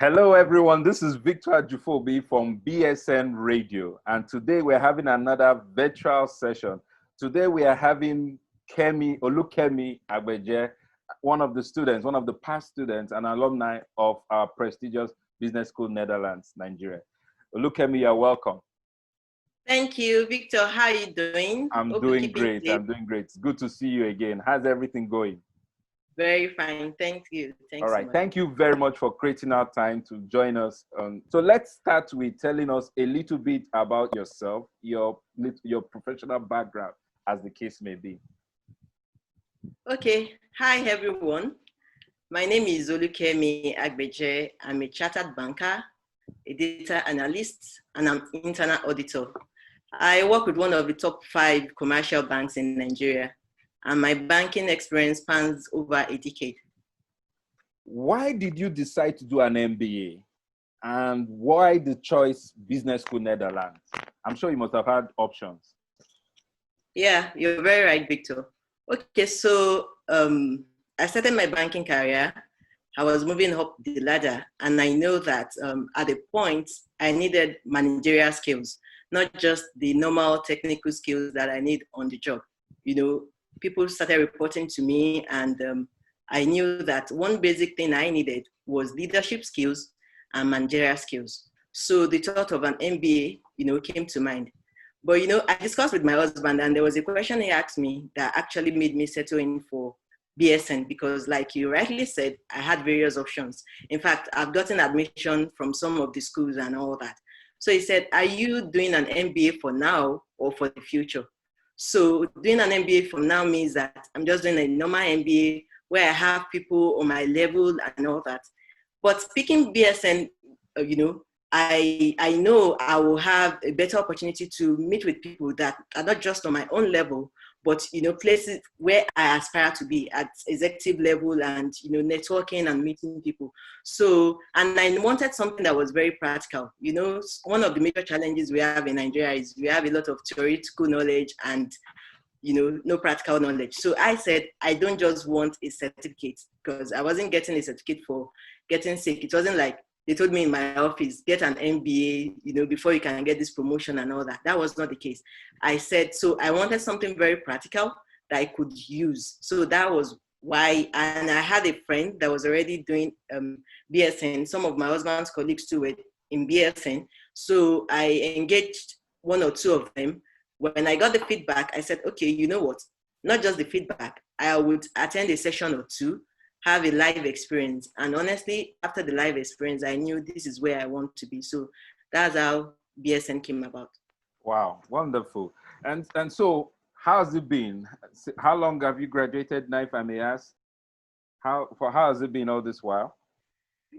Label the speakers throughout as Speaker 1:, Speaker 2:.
Speaker 1: Hello, everyone. This is Victor Jufobi from BSN Radio, and today we're having another virtual session. Today we are having Olukemi Agbeje, one of the past students and alumni of our prestigious business school, Netherlands, Nigeria. Olukemi, you're welcome.
Speaker 2: Thank you, Victor. How are you doing?
Speaker 1: I'm doing great. It's good to see you again. How's everything going?
Speaker 2: Very fine. Thank you. Thanks
Speaker 1: All right.
Speaker 2: so much.
Speaker 1: Thank you very much for creating our time to join us. So let's start with telling us a little bit about yourself, your professional background, as the case may be.
Speaker 2: Okay. Hi, everyone. My name is Olukemi Agbeje. I'm a chartered banker, a data analyst, and I'm internal auditor. I work with one of the top 5 commercial banks in Nigeria, and my banking experience spans over a decade.
Speaker 1: Why did you decide to do an MBA? And why the choice Business School Netherlands? I'm sure you must have had options.
Speaker 2: Yeah, you're very right, Victor. Okay, so I started my banking career. I was moving up the ladder, and I know that at a point I needed managerial skills, not just the normal technical skills that I need on the job. You know, people started reporting to me, and I knew that one basic thing I needed was leadership skills and managerial skills. So the thought of an MBA, came to mind. But, I discussed with my husband, and there was a question he asked me that actually made me settle in for BSN, because like you rightly said, I had various options. In fact, I've gotten admission from some of the schools and all that. So he said, are you doing an MBA for now or for the future? So doing an MBA for now means that I'm just doing a normal MBA where I have people on my level and all that. But speaking BSN, I know I will have a better opportunity to meet with people that are not just on my own level, but places where I aspire to be at executive level, and networking and meeting people. So, and I wanted something that was very practical. One of the major challenges we have in Nigeria is we have a lot of theoretical knowledge and no practical knowledge. So I said, I don't just want a certificate, because I wasn't getting a certificate for getting sick. It wasn't like they told me in my office, get an MBA, before you can get this promotion and all that. That was not the case. I said, so I wanted something very practical that I could use. So that was why, and I had a friend that was already doing BSN. Some of my husband's colleagues too were in BSN. So I engaged 1 or 2 of them. When I got the feedback, I said, okay, you know what? Not just the feedback. I would attend a session or 2, have a live experience. And honestly, after the live experience, I knew this is where I want to be. So that's how BSN came about.
Speaker 1: Wow, wonderful. And so how has it been? How long have you graduated now, if I may ask? How has it been all this while?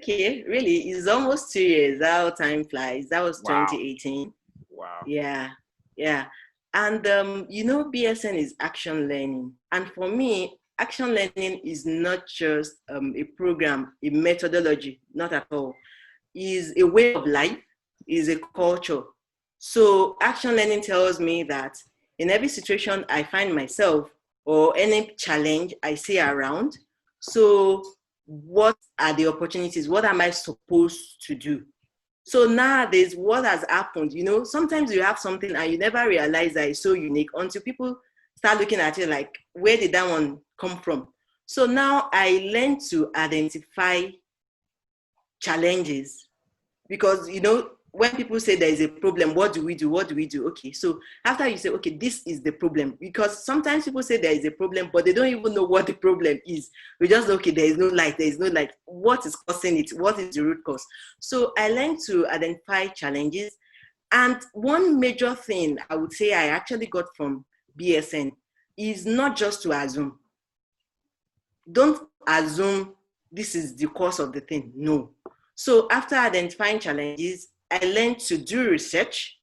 Speaker 2: Okay, really, it's almost 2 years. How time flies. That was 2018.
Speaker 1: Wow.
Speaker 2: Yeah. And, BSN is action learning. And for me, action learning is not just a program, a methodology, not at all. It's a way of life, is a culture. So action learning tells me that in every situation I find myself, or any challenge I see around, so what are the opportunities? What am I supposed to do? So nowadays, what has happened, sometimes you have something and you never realize that it's so unique until people start looking at it like, where did that one come from? So now I learn to identify challenges, because, when people say there is a problem, what do we do? What do we do? Okay, so after you say, okay, this is the problem, because sometimes people say there is a problem, but they don't even know what the problem is. We just, okay, there is no light. What is causing it? What is the root cause? So I learned to identify challenges. And one major thing I would say I actually got from BSN is not just to assume. Don't assume this is the cause of the thing. No. So after identifying challenges, I learned to do research.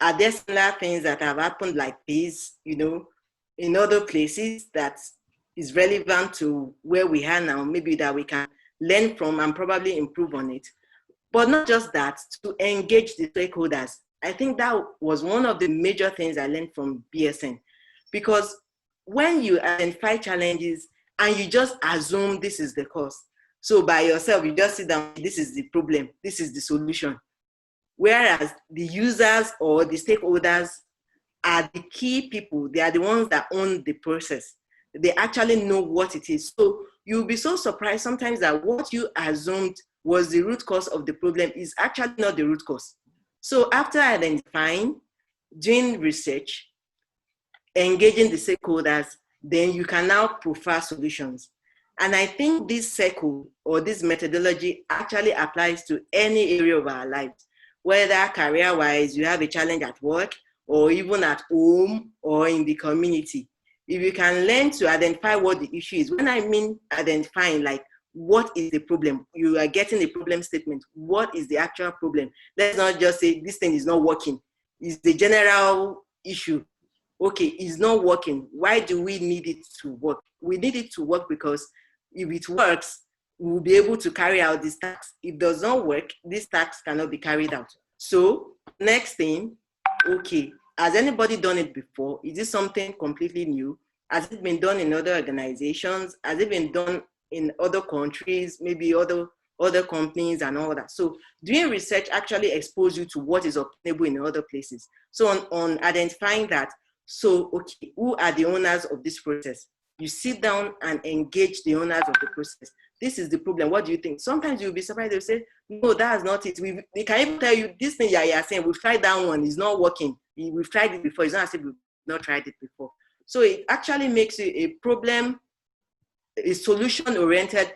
Speaker 2: Are there similar things that have happened like this, in other places that is relevant to where we are now, maybe that we can learn from and probably improve on it. But not just that, to engage the stakeholders. I think that was one of the major things I learned from BSN, because when you identify challenges and you just assume this is the cause, So by yourself, you just sit down, this is the problem, this is the solution. Whereas the users or the stakeholders are the key people. They are the ones that own the process. They actually know what it is. So you'll be so surprised sometimes that what you assumed was the root cause of the problem is actually not the root cause. So after identifying, doing research, engaging the stakeholders, then you can now profile solutions. And I think this circle or this methodology actually applies to any area of our lives, whether career-wise, you have a challenge at work, or even at home, or in the community. If you can learn to identify what the issue is, when I mean identifying, like, what is the problem? You are getting a problem statement. What is the actual problem? Let's not just say this thing is not working. It's the general issue. Okay, it's not working. Why do we need it to work? We need it to work because if it works, we'll be able to carry out this task. If it does not work, this task cannot be carried out. So next thing, okay, has anybody done it before? Is this something completely new? Has it been done in other organizations? Has it been done in other countries, maybe other companies and all that? So doing research actually exposes you to what is obtainable in other places. So on identifying that, so, okay, who are the owners of this process? You sit down and engage the owners of the process. This is the problem. What do you think? Sometimes you'll be surprised. They'll say, no, that's not it. They can even tell you, this thing you're saying, we've tried that one. It's not working. We've tried it before. It's not as if we've not tried it before. So it actually makes you a solution-oriented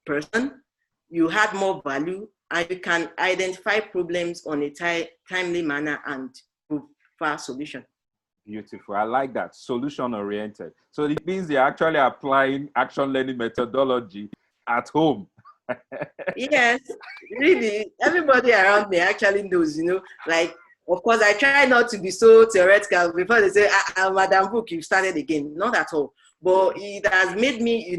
Speaker 2: person. You have more value, and you can identify problems on a timely manner and provide a solution.
Speaker 1: Beautiful. I like that. Solution oriented. So it means they're actually applying action learning methodology at home.
Speaker 2: Yes, really. Everybody around me actually knows, like, of course, I try not to be so theoretical before they say, Madam Book, you started again. Not at all. But it has made me,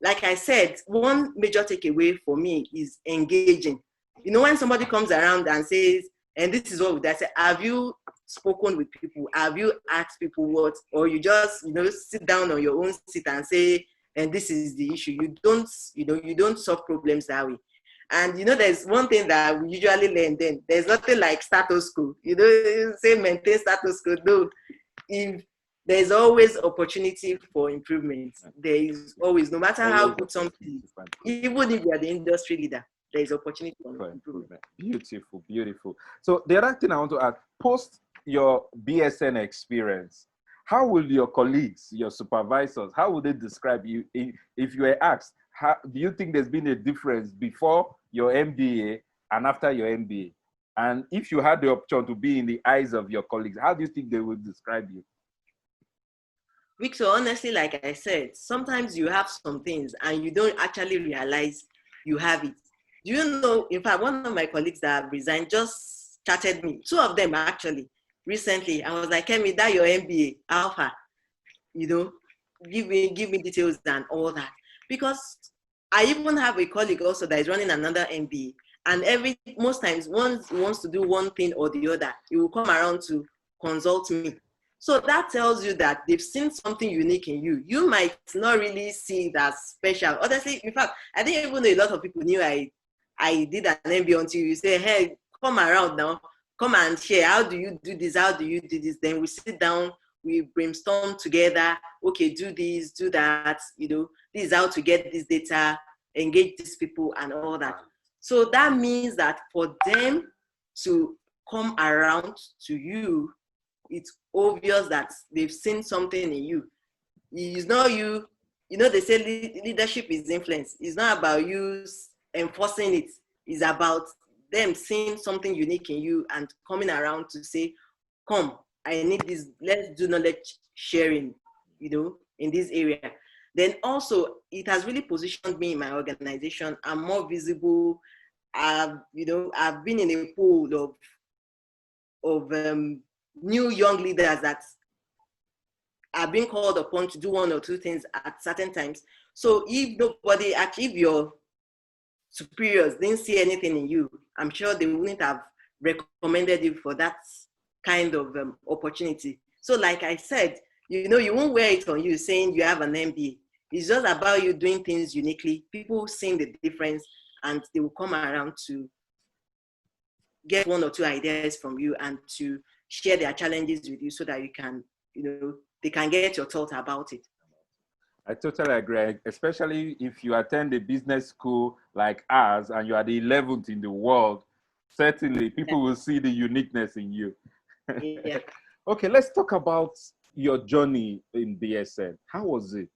Speaker 2: like I said, one major takeaway for me is engaging. When somebody comes around and says, and this is what I say, have you spoken with people? Have you asked people what? Or you just, sit down on your own seat and say, and this is the issue. You don't solve problems that way. And, there's one thing that we usually learn then. There's nothing like status quo. Say maintain status quo. No. If there's always opportunity for improvement. There is always, no matter how good something is, even if you are the industry leader, there is opportunity for improvement.
Speaker 1: Beautiful, beautiful. So the other thing I want to add, post your BSN experience, how will your colleagues, your supervisors, how would they describe you if you were asked, do you think there's been a difference before your MBA and after your MBA? And if you had the option to be in the eyes of your colleagues, how do you think they would describe you?
Speaker 2: Victor, honestly, like I said, sometimes you have some things and you don't actually realize you have it. Do you know, in fact, one of my colleagues that resigned just chatted me, 2 of them actually, recently. I was like, Kemi, that your MBA, Alpha, give me details and all that. Because I even have a colleague also that is running another MBA. And most times, once he wants to do one thing or the other, he will come around to consult me. So that tells you that they've seen something unique in you. You might not really see it as special. Honestly, in fact, I didn't even know a lot of people knew I did an MBA until you say, hey, come around now, come and share. How do you do this? How do you do this? Then we sit down, we brainstorm together. Okay, do this, do that. This is how to get this data, engage these people and all that. So that means that for them to come around to you, it's obvious that they've seen something in you. It's not you, they say leadership is influence. It's not about you enforcing it. It's about them seeing something unique in you and coming around to say, come, I need this, let's do knowledge sharing, in this area. Then also, it has really positioned me in my organization. I'm more visible. I've been in a pool of new young leaders that are being called upon to do 1 or 2 things at certain times. So if your superiors didn't see anything in you, I'm sure they wouldn't have recommended you for that kind of opportunity. So like I said, you won't wear it on you saying you have an MBA. It's just about you doing things uniquely. People seeing the difference, and they will come around to get one or two ideas from you and to share their challenges with you so that you can, they can get your thought about it.
Speaker 1: I totally agree, especially if you attend a business school like ours and you are the 11th in the world, certainly people will see the uniqueness in you.
Speaker 2: Yeah.
Speaker 1: Okay, let's talk about your journey in BSN. How was it?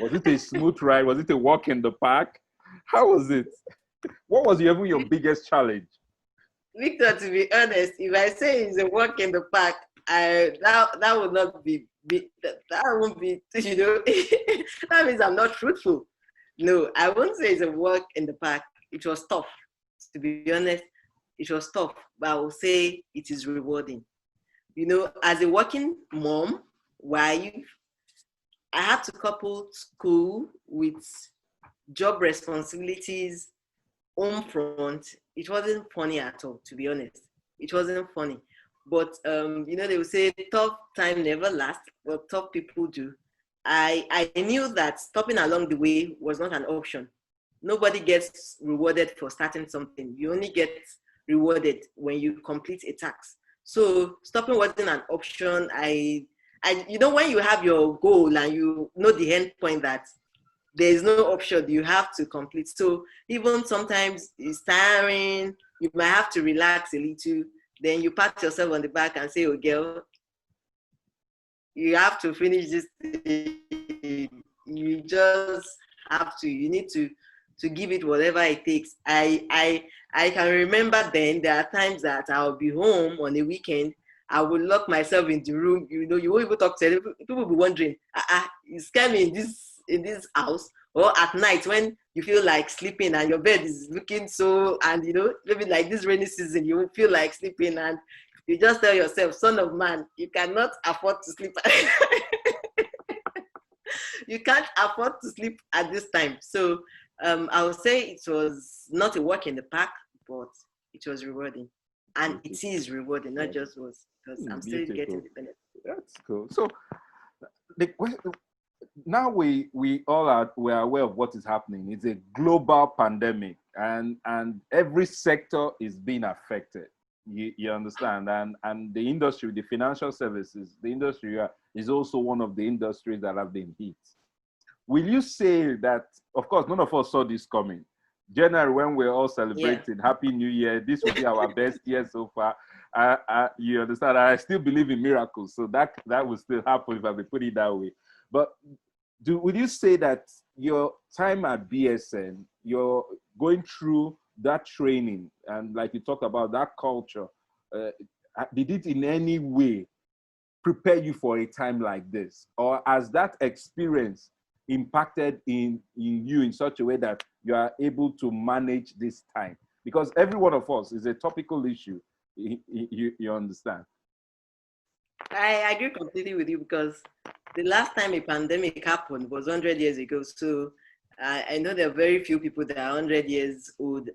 Speaker 1: Was it a smooth ride? Was it a walk in the park? How was it? What was even your biggest challenge?
Speaker 2: Victor, to be honest, if I say it's a walk in the park, that would not that won't be, that means I'm not truthful. No, I won't say it's a walk in the park. It was tough. To be honest, it was tough, but I will say it is rewarding. As a working mom, wife, I had to couple school with job responsibilities, home front. It wasn't funny at all, to be honest. It wasn't funny. But, they will say tough time never lasts, but tough people do. I knew that stopping along the way was not an option. Nobody gets rewarded for starting something. You only get rewarded when you complete a task. So stopping wasn't an option. When you have your goal and you know the end point that there is no option, you have to complete. So even sometimes it's tiring, you might have to relax a little, then you pat yourself on the back and say, oh girl, you have to finish this thing. You just have to, you need to give it whatever it takes. I can remember then there are times that I'll be home on a weekend, I will lock myself in the room, you won't even talk to anyone. People will be wondering, you scare me in this house, or at night when you feel like sleeping and your bed is looking so, and maybe like this rainy season, you feel like sleeping and you just tell yourself, son of man, you cannot afford to sleep. You can't afford to sleep at this time. So I would say it was not a walk in the park, but it was rewarding. And it is rewarding, not just was, because I'm still getting the benefit.
Speaker 1: That's cool. So now we are aware of what is happening. It's a global pandemic, and every sector is being affected. You understand? And the industry, the financial services, the industry is also one of the industries that have been hit. Will you say that, of course, none of us saw this coming. January, when we're all celebrating Happy New Year, this will be our best year so far. You understand? I still believe in miracles, so that will still happen if I put it that way. But would you say that your time at BSN, you're going through that training, and like you talked about that culture, did it in any way prepare you for a time like this? Or has that experience impacted in you in such a way that you are able to manage this time? Because every one of us is a topical issue, you understand?
Speaker 2: I agree completely with you, because the last time a pandemic happened was 100 years ago. So I know there are very few people that are 100 years old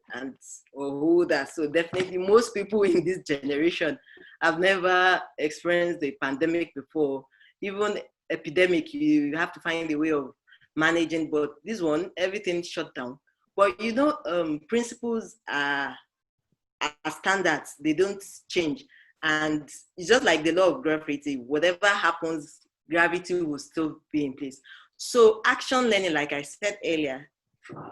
Speaker 2: or older. So definitely most people in this generation have never experienced a pandemic before. Even epidemic, you have to find a way of managing. But this one, everything shut down. But principles are standards. They don't change. And it's just like the law of gravity. Whatever happens, gravity will still be in place. So action learning, like I said earlier,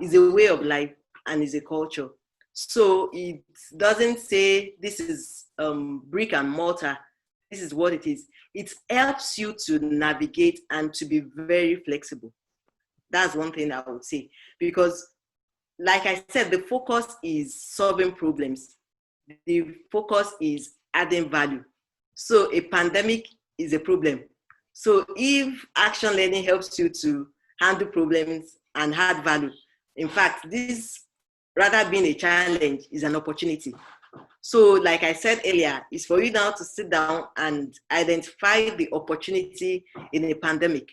Speaker 2: is a way of life and is a culture. So it doesn't say this is brick and mortar. This is what it is. It helps you to navigate and to be very flexible. That's one thing I would say. Because like I said, the focus is solving problems. The focus is adding value. So a pandemic is a problem. So if action learning helps you to handle problems and add value, in fact, this, rather being a challenge, is an opportunity. So like I said earlier, it's for you now to sit down and identify the opportunity in a pandemic,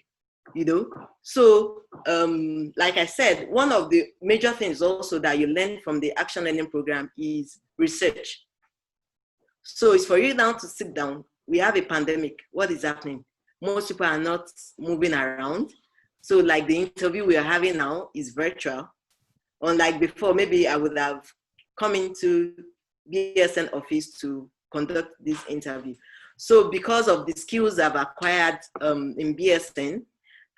Speaker 2: So like I said, one of the major things also that you learn from the action learning program is research. So it's for you now to sit down. We have a pandemic. What is happening? Most people are not moving around. So like the interview we are having now is virtual. Unlike before, maybe I would have come into BSN office to conduct this interview. So because of the skills I've acquired in BSN,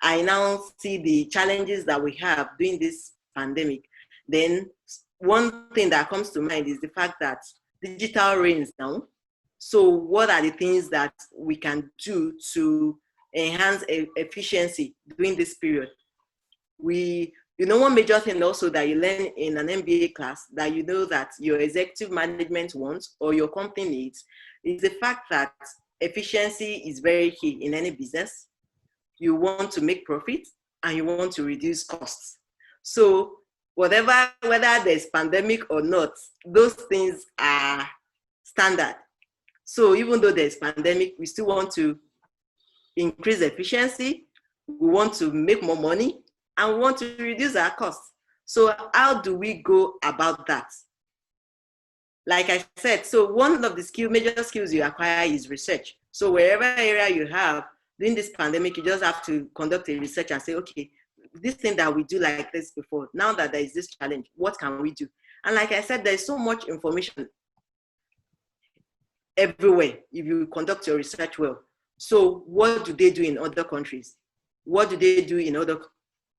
Speaker 2: I now see the challenges that we have during this pandemic. Then one thing that comes to mind is the fact that digital reigns now. So what are the things that we can do to enhance efficiency during this period? One major thing also that you learn in an MBA class that you know that your executive management wants or your company needs is the fact that efficiency is very key in any business. You want to make profit and you want to reduce costs. So whether there's pandemic or not, those things are standard. So even though there's pandemic, we still want to increase efficiency, we want to make more money, and we want to reduce our costs. So how do we go about that? Like I said, so one of the major skills you acquire is research. So wherever area you have, during this pandemic, you just have to conduct a research and say, okay, this thing that we do like this before, now that there is this challenge, what can we do? And like I said, there's so much information everywhere if you conduct your research well. So what do they do in other countries? What do they do in other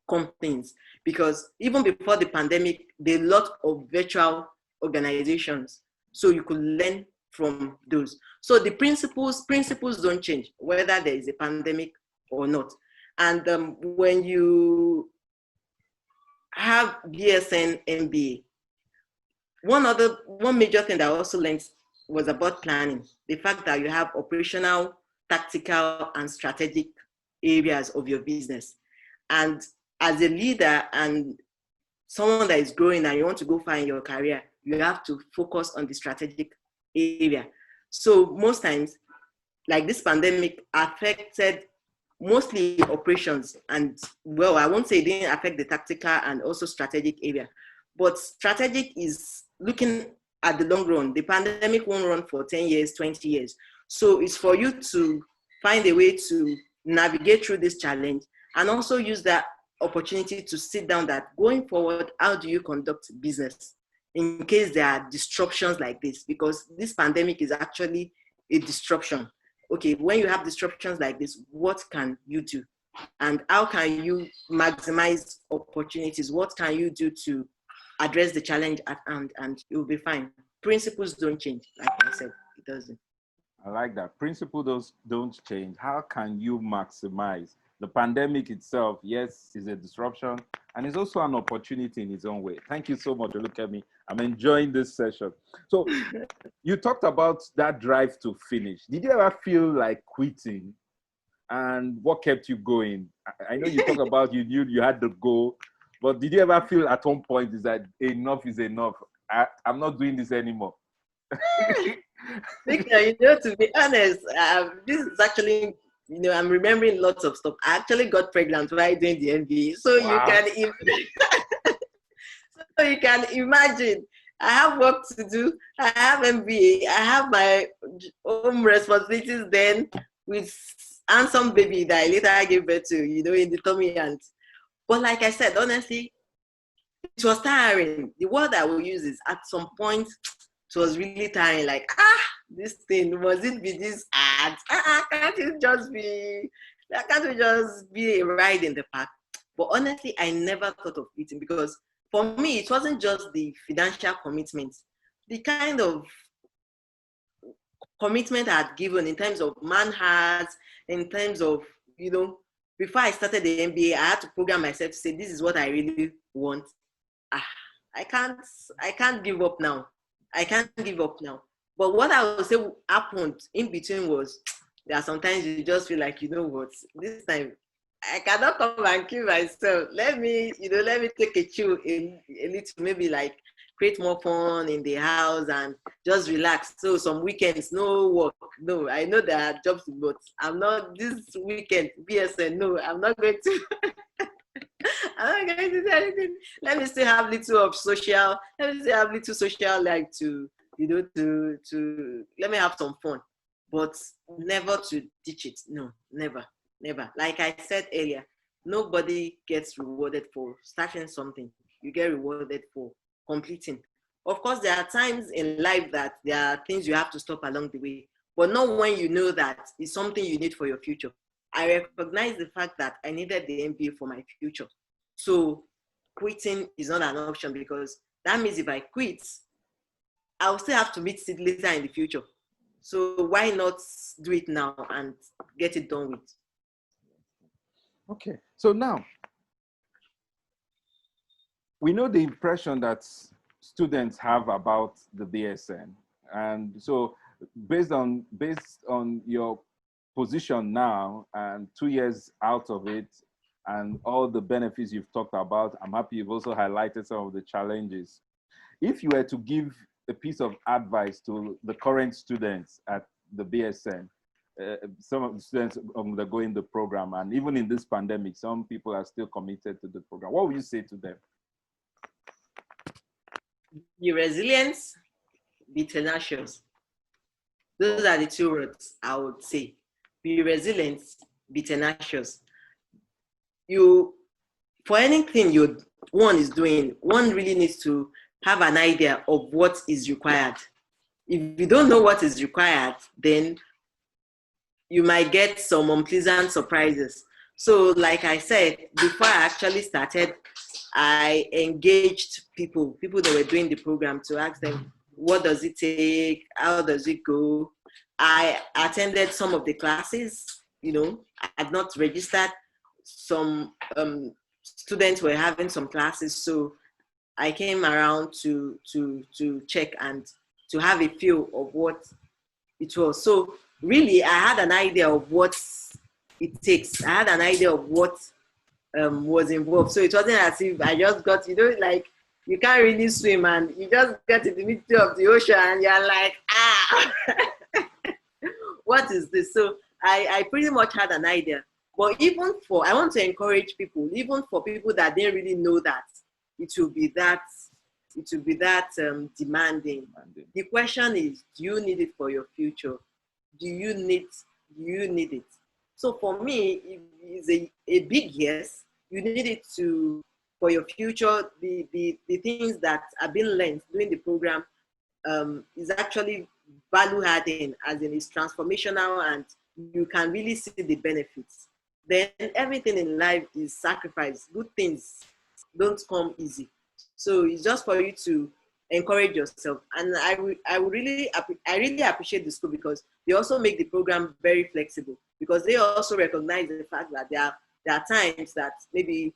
Speaker 2: companies? Because even before the pandemic, there are a lot of virtual organizations. So you could learn from those. So the principles don't change, whether there is a pandemic or not. And when you have BSN MBA, one major thing that I also learned was about planning. The fact that you have operational, tactical, and strategic areas of your business. And as a leader and someone that is growing and you want to go far in your career, you have to focus on the strategic area. So most times, like this pandemic affected mostly operations, and well, I won't say it didn't affect the tactical and also strategic area, but strategic is looking at the long run. The pandemic won't run for 10 years, 20 years. So it's for you to find a way to navigate through this challenge and also use that opportunity to sit down that going forward, how do you conduct business in case there are disruptions like this? Because this pandemic is actually a disruption. Okay, when you have disruptions like this, what can you do? And how can you maximize opportunities? What can you do to address the challenge at hand? And you'll be fine. Principles don't change, like I said, it doesn't.
Speaker 1: I like that. Principles don't change. How can you maximize? The pandemic itself, yes, is a disruption and it's also an opportunity in its own way. Thank you so much, Olukemi. I'm enjoying this session. So you talked about that drive to finish. Did you ever feel like quitting? And what kept you going? I know you talk about you knew you had the goal, but did you ever feel at one point is that enough is enough? I'm not doing this anymore.
Speaker 2: Victor, to be honest, this is actually, I'm remembering lots of stuff. I actually got pregnant while doing the MBA. So wow. you can imagine, I have work to do. I have MBA. I have my own responsibilities then with handsome baby that I later gave birth to, in the tummy. But like I said, honestly, it was tiring. The word I will use is at some point, it was really tiring. Like, this thing, must it be this ad? Can't it just be a ride in the park? But honestly, I never thought of quitting because for me, it wasn't just the financial commitment. The kind of commitment I had given in terms of man-hours, in terms of, before I started the MBA, I had to program myself to say, this is what I really want. I can't give up now. I can't give up now. But what I would say happened in between was that sometimes you just feel like, what, this time I cannot come and kill myself. Let me take a chill a little, maybe like create more fun in the house and just relax. So some weekends, no work. No, I know there are jobs, but I'm not this weekend, BSN, no, I'm not going to. I'm not going to do anything. Let me still have little social like to let me have some fun, but never to ditch it. No, never. Like I said earlier, Nobody gets rewarded for starting something. You get rewarded for completing. Of course, there are times in life that there are things you have to stop along the way, but not when you know that it's something you need for your future. I recognize the fact that I needed the MBA for my future. So quitting is not an option, because that means if I quit, I'll still have to meet it later in the future. So why not do it now and get it done with?
Speaker 1: Okay. So now we know the impression that students have about the BSN. And so based on your position now and 2 years out of it and all the benefits you've talked about, I'm happy you've also highlighted some of the challenges. If you were to give a piece of advice to the current students at the BSN, some of the students undergoing the program, and even in this pandemic, some people are still committed to the program, what would you say to them?
Speaker 2: Be resilient, be tenacious. Those are the two words I would say. Be resilient, be tenacious. For anything one is doing, one really needs to have an idea of what is required. If you don't know what is required, then you might get some unpleasant surprises. So like I said, before I actually started, I engaged people that were doing the program to ask them, what does it take? How does it go? I attended some of the classes, I had not registered. Some students were having some classes, so I came around to check and to have a feel of what it was. So really, I had an idea of what it takes. I had an idea of what was involved. So it wasn't as if I just got, like you can't really swim and you just get in the middle of the ocean and you're like, what is this? So I pretty much had an idea. But I want to encourage people, even for people that didn't really know that it will be that demanding. The question is, do you need it for your future? Do you need it? So for me, it's a big yes. You need it for your future. The things that have been learned during the program is actually value adding, as in it's transformational, and you can really see the benefits. Then everything in life is sacrifice. Good things don't come easy. So it's just for you to encourage yourself. And I really appreciate the school, because they also make the program very flexible, because they also recognize the fact that there are times that maybe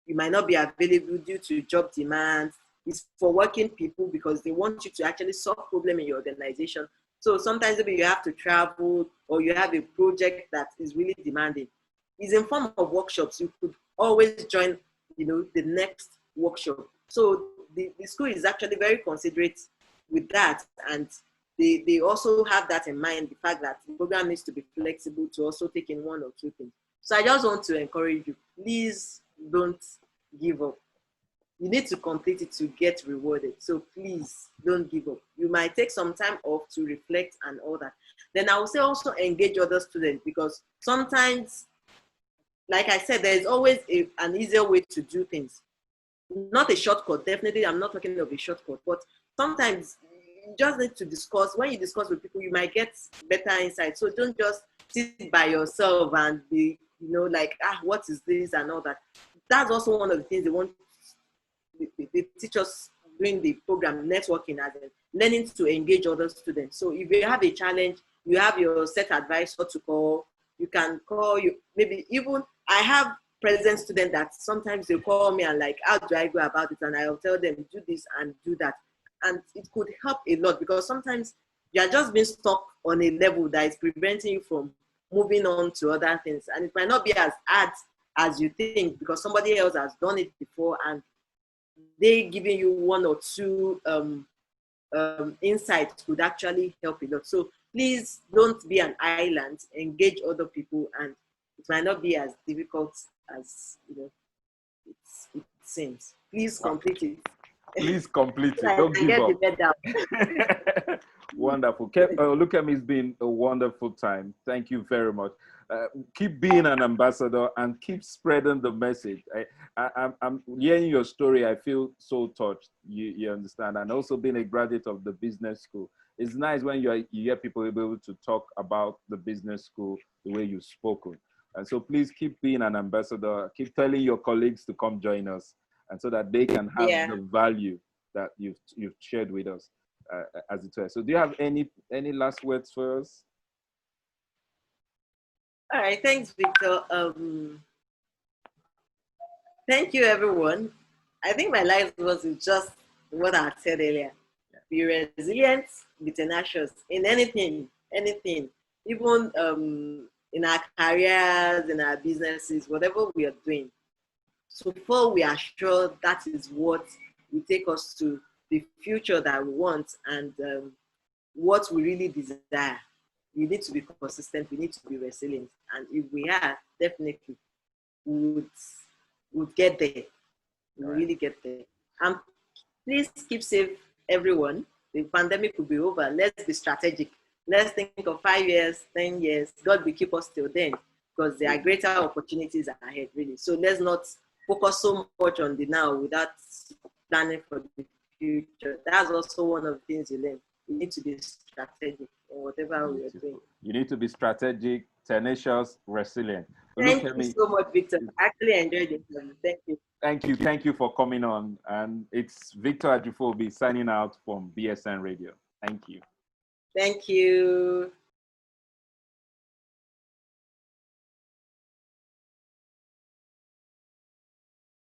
Speaker 2: you might not be available due to job demands. It's for working people, because they want you to actually solve problems in your organization. So sometimes maybe you have to travel, or you have a project that is really demanding. It's in form of workshops. You could always join, the next workshop. So the school is actually very considerate with that, and they also have that in mind, the fact that the program needs to be flexible to also take in one or two things. So I just want to encourage you, please don't give up. You need to complete it to get rewarded. So please don't give up. You might take some time off to reflect and all that. Then I will say also engage other students, because sometimes, like I said, there is always an easier way to do things. Not a shortcut, definitely. I'm not talking of a shortcut, but sometimes you just need to discuss. When you discuss with people, you might get better insight. So don't just sit by yourself and be, like, what is this and all that. That's also one of the things they teach us during the program, networking, as in learning to engage other students. So if you have a challenge, you have your set advisor to call. You can call you. Maybe even I have present students that sometimes they call me and like, how do I go about it? And I'll tell them, do this and do that. And it could help a lot, because sometimes you are just being stuck on a level that is preventing you from moving on to other things. And it might not be as hard as you think, because somebody else has done it before and they giving you one or two insights could actually help a lot. So please don't be an island, engage other people, and it might not be as difficult as it seems. Please complete it.
Speaker 1: Please complete it. Don't give up. Wonderful. Olukemi, it's been a wonderful time. Thank you very much. keep being an ambassador and keep spreading the message. I'm hearing your story. I feel so touched. You understand? And also being a graduate of the business school, it's nice when you hear people able to talk about the business school the way you've spoken. And so please keep being an ambassador. Keep telling your colleagues to come join us, and so that they can have the value that you've shared with us, as it were. So do you have any last words for us?
Speaker 2: All right, thanks, Victor. Thank you, everyone. I think my life was just what I said earlier. Be resilient, be tenacious in anything, even in our careers, in our businesses, whatever we are doing. So far, we are sure that is what will take us to the future that we want and what we really desire. We need to be consistent. We need to be resilient. And if we are, definitely, we would get there. We'll really get there. And please keep safe, everyone. The pandemic will be over. Let's be strategic. Let's think of 5 years, 10 years. God will keep us till then, because there are greater opportunities ahead, really. So let's not focus so much on the now without planning for the future. That's also one of the things you learn. You need to be strategic in whatever we are doing.
Speaker 1: You need to be strategic, tenacious, resilient.
Speaker 2: Thank you so much, Victor. I actually enjoyed it. Thank you.
Speaker 1: Thank you for coming on. And it's Victor Ajufobi signing out from BSN Radio. Thank you.
Speaker 2: Thank you.